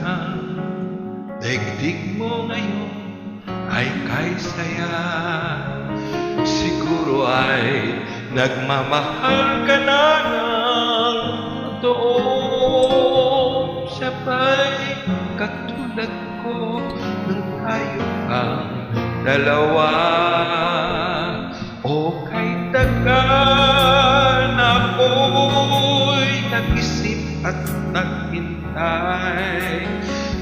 ang daigdig mo ngayon ay kay saya. Siguro ay nagmamahal ka na ng totoo. Siya ba'y katulad ko nung tayo ang dalawa? O kay tagal na ako'y nag-isip at naghintay,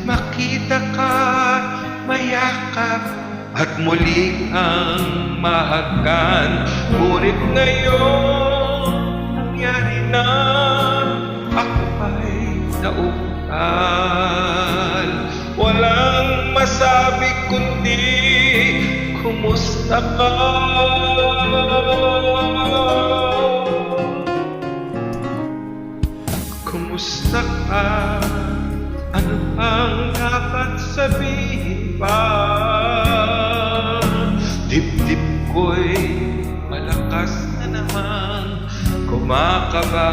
makita ka, mayakap at muli ang mahagan. Ngunit ngayon nangyari na, ako ay nauutal. Walang masabi kundi kumusta ka? Kumusta ka? Ano ang dapat sabihin pa? Dibdib ko'y malakas na naman kumakaba.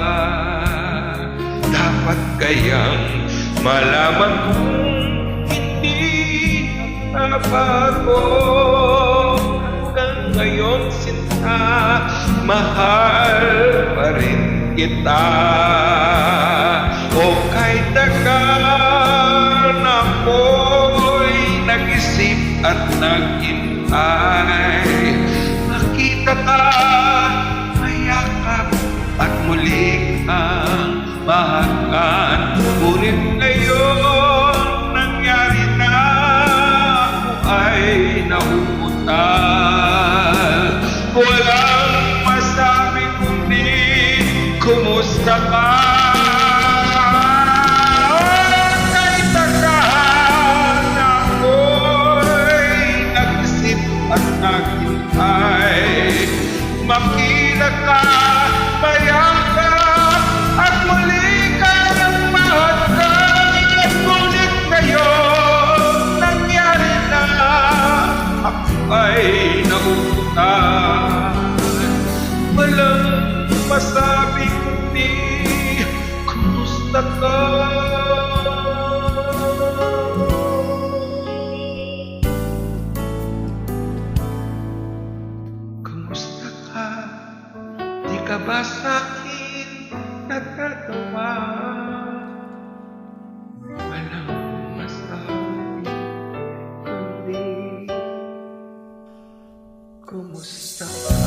Dapat kayang malaman kung hindi nagbabago. Hanggang ngayon sinta, mahal pa rin kita. O kay tagal na ako'y nag-isip at naghintay, makita ka, mayakap at muli ang mahagan. Ngunit ngayon nangyari na, ako ay nauutal. Walang masabi kundi kumusta ka? Makita ka, mayakap at muli ka ng mahagan. Ngunit ngayon nangyari na, ako ay nauutal. Walang masabi kundi kumusta ka? Di ka ba sa'kin nagkatawa? Walang masabi kundi kumusta ka?